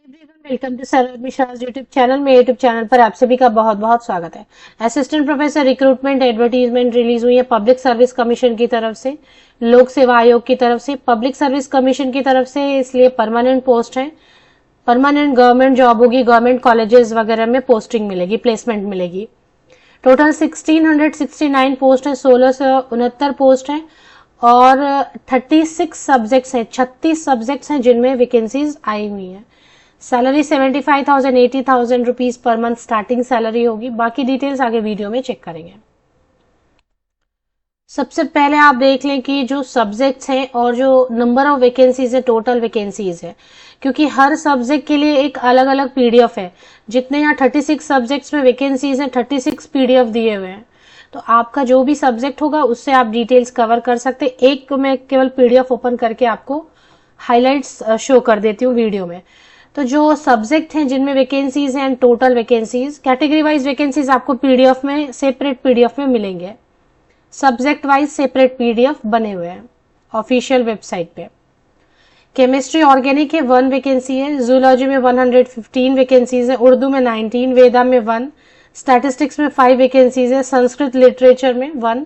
Everyone, welcome to sir Mishra's YouTube channel. में YouTube channel पर आप सभी का बहुत बहुत स्वागत है। Assistant professor recruitment advertisement release हुई है पब्लिक सर्विस कमीशन की तरफ से, लोक सेवा आयोग की तरफ से, पब्लिक सर्विस कमीशन की तरफ से, इसलिए परमानेंट पोस्ट है। परमानेंट गवर्नमेंट जॉब होगी, गवर्नमेंट कॉलेजेस वगैरह में पोस्टिंग मिलेगी, प्लेसमेंट मिलेगी। टोटल 1669 पोस्ट है, 1669 पोस्ट है और 36 सब्जेक्ट्स हैं, 36 सब्जेक्ट्स हैं जिनमें वैकेंसीज आई हुई हैं। Salary 75,000 80,000 rupees per month starting salary होगी। बाकी डिटेल्स आगे वीडियो में चेक करेंगे। सबसे पहले आप देख लें कि जो सब्जेक्ट्स हैं और जो नंबर ऑफ वैकेंसीज है, टोटल वैकेंसीज है, क्योंकि हर सब्जेक्ट के लिए एक अलग अलग पीडीएफ है। जितने यहाँ 36 सब्जेक्ट्स में वैकेंसीज हैं, 36 पीडीएफ दिए हुए हैं, तो आपका जो भी सब्जेक्ट होगा उससे आप डिटेल्स कवर कर सकते हैं। एक मैं केवल पीडीएफ ओपन करके आपको हाइलाइट्स शो कर देती हूँ वीडियो में। तो जो सब्जेक्ट हैं जिनमें वैकेंसीज हैं, total vacancies, category wise vacancies आपको पीडीएफ में, सेपरेट पीडीएफ में मिलेंगे। सब्जेक्ट वाइज सेपरेट पीडीएफ बने हुए हैं ऑफिशियल वेबसाइट पे। केमिस्ट्री ऑर्गेनिक है 1 वैकेंसी है, जूलॉजी में 115 वैकेंसीज है, उर्दू में 19, वेदा में 1, स्टैटिस्टिक्स में 5 वैकेंसीज है, संस्कृत लिटरेचर में 1,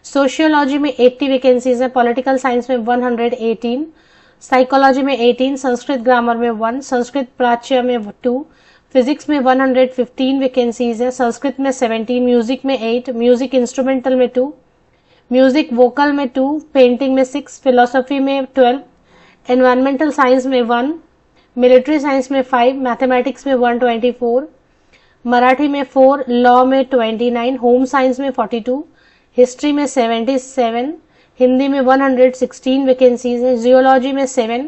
सोशियोलॉजी में 80 वैकेंसीज है, पॉलिटिकल साइंस में 118, साइकोलॉजी में 18, संस्कृत ग्रामर में 1, संस्कृत प्राच्य में 2, फिजिक्स में 115 वैकेंसीज है, संस्कृत में 17, म्यूजिक में 8, म्यूजिक इंस्ट्रूमेंटल में 2, म्यूजिक वोकल में 2, पेंटिंग में 6, फिलोसफी में 12, एनवायरमेंटल साइंस में 1, मिलिट्री साइंस में 5, मैथमेटिक्स में 124, मराठी में 4, लॉ में 29, होम साइंस में 42, हिस्ट्री में 77, हिंदी में 116 वैकेंसीज है, जियोलॉजी में 7,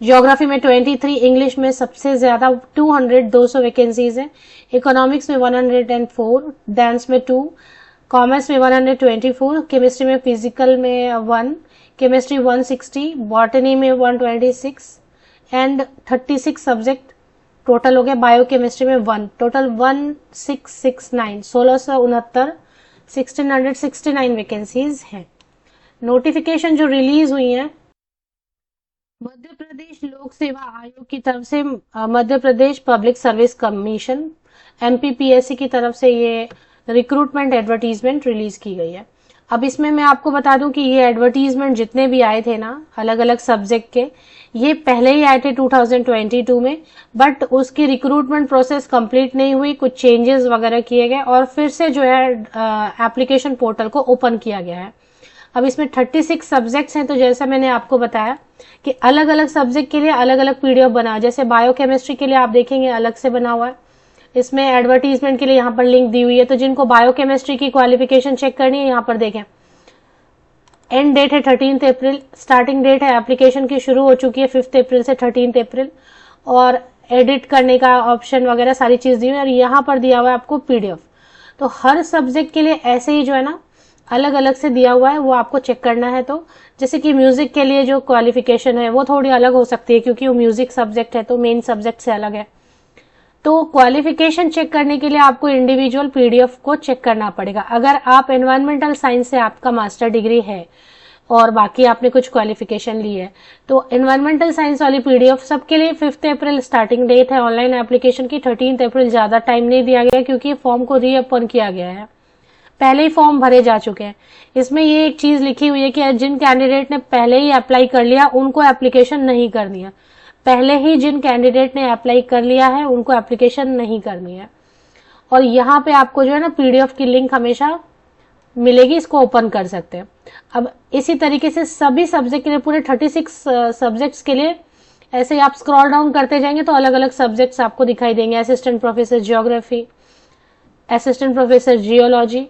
ज्योग्राफी में 23, इंग्लिश में सबसे ज्यादा 200 वैकेंसीज है, इकोनॉमिक्स में 104, डांस में 2, कॉमर्स में 124, केमिस्ट्री में, फिजिकल में 1, केमिस्ट्री 160, बॉटनी में 126 एंड 36 सब्जेक्ट टोटल हो गया। बायोकेमिस्ट्री में 1, टोटल 1669, 1669 वैकेंसीज हैं। नोटिफिकेशन जो रिलीज हुई है मध्य प्रदेश लोक सेवा आयोग की तरफ से, Madhya Pradesh public service commission MPPSC की तरफ से ये रिक्रूटमेंट एडवर्टीजमेंट रिलीज की गई है। अब इसमें मैं आपको बता दूं कि ये एडवर्टीजमेंट जितने भी आए थे ना अलग अलग सब्जेक्ट के, ये पहले ही आए थे 2022 में, बट उसकी रिक्रूटमेंट प्रोसेस कंप्लीट नहीं हुई, कुछ चेंजेस वगैरह किए गए और फिर से जो है एप्लीकेशन पोर्टल को ओपन किया गया है। अब इसमें 36 सब्जेक्ट्स हैं, तो जैसा मैंने आपको बताया कि अलग अलग सब्जेक्ट के लिए अलग अलग पीडीएफ बना, जैसे बायोकेमिस्ट्री के लिए आप देखेंगे अलग से बना हुआ है। इसमें एडवर्टीजमेंट के लिए यहाँ पर लिंक दी हुई है, तो जिनको बायोकेमिस्ट्री की क्वालिफिकेशन चेक करनी है यहाँ पर देखें। एंड डेट है 13 अप्रैल, स्टार्टिंग डेट है एप्लीकेशन की शुरू हो चुकी है 5 अप्रैल से 13 अप्रैल, और एडिट करने का ऑप्शन वगैरह सारी चीज दी हुई है और यहाँ पर दिया हुआ है आपको पीडीएफ। तो हर सब्जेक्ट के लिए ऐसे ही जो है ना अलग अलग से दिया हुआ है, वो आपको चेक करना है। तो जैसे कि म्यूजिक के लिए जो क्वालिफिकेशन है वो थोड़ी अलग हो सकती है क्योंकि वो म्यूजिक सब्जेक्ट है, तो मेन सब्जेक्ट से अलग है। तो क्वालिफिकेशन चेक करने के लिए आपको इंडिविजुअल पीडीएफ को चेक करना पड़ेगा। अगर आप एनवायरमेंटल साइंस से आपका मास्टर डिग्री है और बाकी आपने कुछ क्वालिफिकेशन ली है, तो एनवायरमेंटल साइंस वाली पीडीएफ सबके लिए 5 अप्रैल स्टार्टिंग डेट है ऑनलाइन एप्लीकेशन की। 13 अप्रैल ज्यादा टाइम नहीं दिया गया क्योंकि फॉर्म को रीओपन किया गया है, पहले ही फॉर्म भरे जा चुके हैं। इसमें ये एक चीज लिखी हुई है कि जिन कैंडिडेट ने पहले ही अप्लाई कर लिया उनको एप्लीकेशन नहीं करनी है। पहले ही जिन कैंडिडेट ने अप्लाई कर लिया है उनको एप्लीकेशन नहीं करनी है। और यहाँ पे आपको जो है ना पीडीएफ की लिंक हमेशा मिलेगी, इसको ओपन कर सकते हैं। अब इसी तरीके से सभी सब्जेक्ट के लिए, पूरे 36 सब्जेक्ट्स के लिए ऐसे ही आप स्क्रॉल डाउन करते जाएंगे तो अलग अलग सब्जेक्ट्स आपको दिखाई देंगे। Assistant professor geography, assistant professor geology,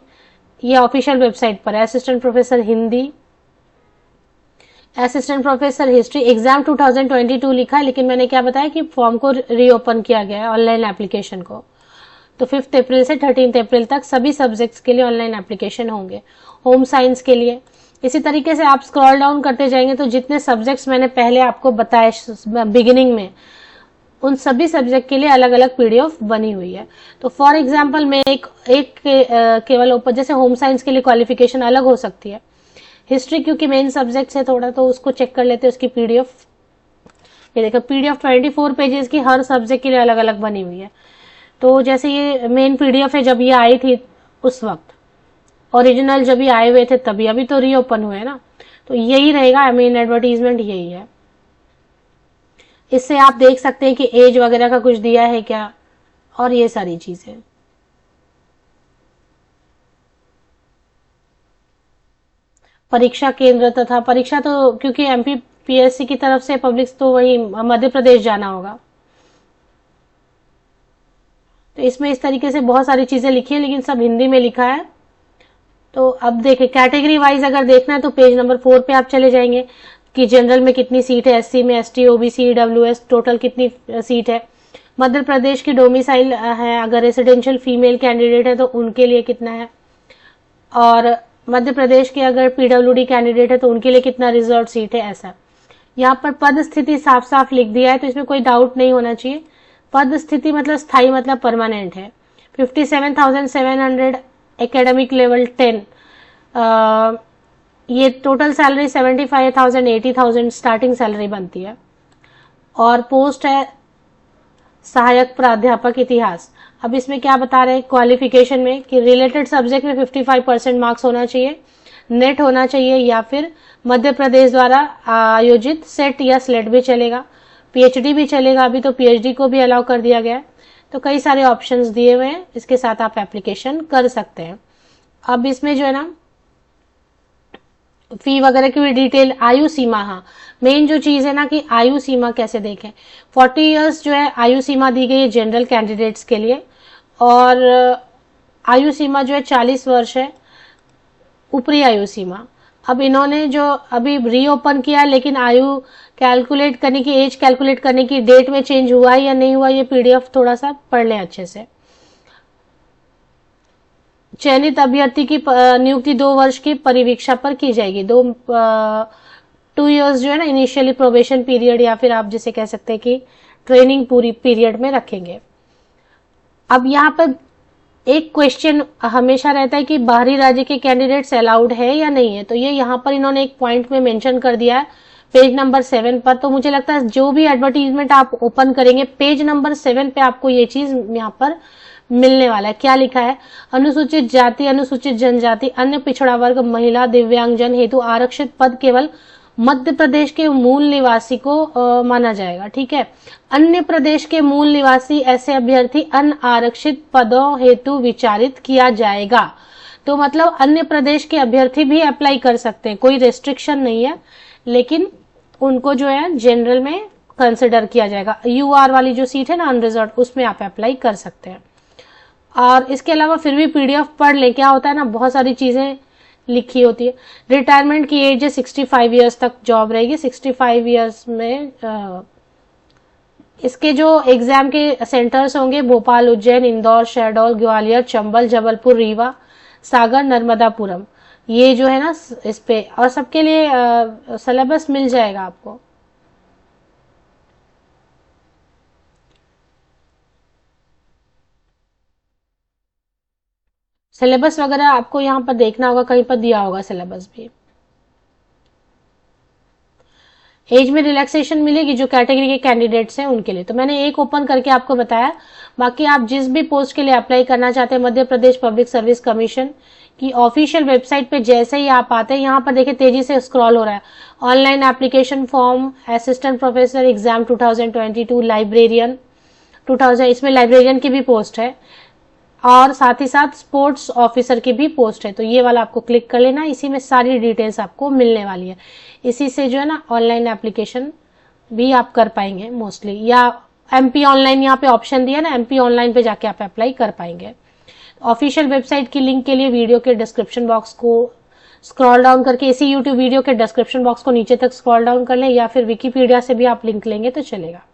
ये ऑफिशियल वेबसाइट पर है। Assistant professor Hindi, assistant professor history. Exam 2022 लिखा है, लेकिन मैंने क्या बताया कि फॉर्म को रीओपन किया गया है ऑनलाइन एप्लीकेशन को। तो 5 अप्रैल से 13 अप्रैल तक सभी सब्जेक्ट्स के लिए ऑनलाइन एप्लीकेशन होंगे। होम साइंस के लिए इसी तरीके से आप स्क्रॉल डाउन करते जाएंगे तो जितने सब्जेक्ट्स मैंने पहले आपको बताया बिगिनिंग में, उन सभी सब्जेक्ट के लिए अलग अलग पीडीएफ बनी हुई है। तो फॉर एग्जांपल मैं एक केवल ऊपर, जैसे होम साइंस के लिए क्वालिफिकेशन अलग हो सकती है, हिस्ट्री क्योंकि मेन सब्जेक्ट है थोड़ा, तो उसको चेक कर लेते हैं उसकी पीडीएफ। ये देखो PDF 24 पेजेस की हर सब्जेक्ट के लिए अलग अलग बनी हुई है। तो जैसे ये मेन PDF है, जब ये आई थी उस वक्त, ओरिजिनल जब ये आए हुए थे तभी, अभी तो रीओपन हुए ना, तो यही रहेगा मेन एडवर्टीजमेंट, यही है। इससे आप देख सकते हैं कि एज वगैरह का कुछ दिया है क्या, और ये सारी चीजें। परीक्षा केंद्र तथा परीक्षा तो क्योंकि MPPSC की तरफ से पब्लिक तो वही मध्य प्रदेश जाना होगा, तो इसमें इस तरीके से बहुत सारी चीजें लिखी है, लेकिन सब हिंदी में लिखा है। तो अब देखें कैटेगरी वाइज अगर देखना है तो पेज नंबर 4 पे आप चले जाएंगे कि जनरल में कितनी सीट है, SC में, ST OBC EWS टोटल कितनी सीट है, मध्य प्रदेश की डोमिसाइल है, अगर रेसिडेंशियल फीमेल कैंडिडेट है तो उनके लिए कितना है, और मध्य प्रदेश के अगर PWD कैंडिडेट है तो उनके लिए कितना रिजर्व सीट है, ऐसा। यहाँ पर पद स्थिति साफ साफ लिख दिया है, तो इसमें कोई डाउट नहीं होना चाहिए। पद स्थिति मतलब स्थायी, मतलब परमानेंट है। 57,700 एकेडमिक लेवल 10, ये टोटल सैलरी 75,000 80,000 स्टार्टिंग सैलरी बनती है। और पोस्ट है सहायक प्राध्यापक इतिहास। अब इसमें क्या बता रहे हैं क्वालिफिकेशन में कि रिलेटेड सब्जेक्ट में 55% मार्क्स होना चाहिए, नेट होना चाहिए, या फिर मध्य प्रदेश द्वारा आयोजित सेट या स्लेट भी चलेगा, PhD भी चलेगा, अभी तो PhD को भी अलाउ कर दिया गया है। तो कई सारे ऑप्शंस दिए हुए हैं, इसके साथ आप एप्लीकेशन कर सकते हैं। अब इसमें जो है ना फी वगैरह की भी डिटेल, आयु सीमा, हाँ मेन जो चीज है ना कि आयु सीमा कैसे देखें। 40 इयर्स जो है आयु सीमा दी गई है जनरल कैंडिडेट्स के लिए, और आयु सीमा जो है 40 वर्ष है ऊपरी आयु सीमा। अब इन्होंने जो अभी रीओपन किया, लेकिन आयु कैलकुलेट करने की, एज कैलकुलेट करने की डेट में चेंज हुआ है या नहीं हुआ, ये PDF थोड़ा सा पढ़ लें अच्छे से। चयनित अभ्यर्थी की नियुक्ति 2 वर्ष की परिवीक्षा पर की जाएगी। 2 इयर्स जो है ना इनिशियली प्रोबेशन पीरियड, या फिर आप जिसे कह सकते हैं कि ट्रेनिंग पूरी पीरियड में रखेंगे। अब यहाँ पर एक क्वेश्चन हमेशा रहता है कि बाहरी राज्य के कैंडिडेट्स अलाउड है या नहीं है, तो ये यहाँ पर इन्होंने एक पॉइंट में मेंशन कर दिया है पेज नंबर 7 पर। तो मुझे लगता है जो भी एडवर्टीजमेंट आप ओपन करेंगे पेज नंबर 7 पे आपको ये चीज यहाँ पर मिलने वाला है। क्या लिखा है, अनुसूचित जाति, अनुसूचित जनजाति, अन्य पिछड़ा वर्ग, महिला, दिव्यांगजन हेतु आरक्षित पद केवल मध्य प्रदेश के मूल निवासी को माना जाएगा। ठीक है, अन्य प्रदेश के मूल निवासी ऐसे अभ्यर्थी अन्य आरक्षित पदों हेतु विचारित किया जाएगा। तो मतलब अन्य प्रदेश के अभ्यर्थी भी अप्लाई कर सकते हैं, कोई रेस्ट्रिक्शन नहीं है, लेकिन उनको जो है जनरल में कंसिडर किया जाएगा। UR वाली जो सीट है ना अनरिजर्व, उसमें आप अप्लाई कर सकते हैं। और इसके अलावा फिर भी PDF पढ़ ले, क्या होता है ना बहुत सारी चीजें लिखी होती है। रिटायरमेंट की एज है 65 ईयर्स तक जॉब रहेगी। 65 ईयर्स में इसके जो एग्जाम के सेंटर्स होंगे भोपाल, उज्जैन, इंदौर, शहडोल, ग्वालियर, चंबल, जबलपुर, रीवा, सागर, नर्मदापुरम, ये जो है ना इस पे, और सबके लिए सिलेबस मिल जाएगा आपको। सिलेबस वगैरह आपको यहाँ पर देखना होगा, कहीं पर दिया होगा सिलेबस भी। एज में रिलैक्सेशन मिलेगी जो कैटेगरी के कैंडिडेट्स हैं उनके लिए, तो मैंने एक ओपन करके आपको बताया। बाकी आप जिस भी पोस्ट के लिए अप्लाई करना चाहते हैं Madhya Pradesh public service commission की ऑफिशियल वेबसाइट पे जैसे ही आप आते हैं, यहाँ पर देखिए तेजी से स्क्रॉल हो रहा है, online application form, assistant professor exam 2022, librarian 2000, इसमें लाइब्रेरियन की भी पोस्ट है, और साथ ही साथ स्पोर्ट्स ऑफिसर की भी पोस्ट है। तो ये वाला आपको क्लिक कर लेना, इसी में सारी डिटेल्स आपको मिलने वाली है। इसी से जो है ना ऑनलाइन एप्लीकेशन भी आप कर पाएंगे मोस्टली, या MP ऑनलाइन यहाँ पे ऑप्शन दिया ना, MP ऑनलाइन पे जाके आप अप्लाई कर पाएंगे। ऑफिशियल वेबसाइट की लिंक के लिए वीडियो के डिस्क्रिप्शन बॉक्स को स्क्रॉल डाउन करके, इसी यूट्यूब वीडियो के डिस्क्रिप्शन बॉक्स को नीचे तक स्क्रॉल डाउन कर लें, या फिर विकिपीडिया से भी आप लिंक लेंगे तो चलेगा।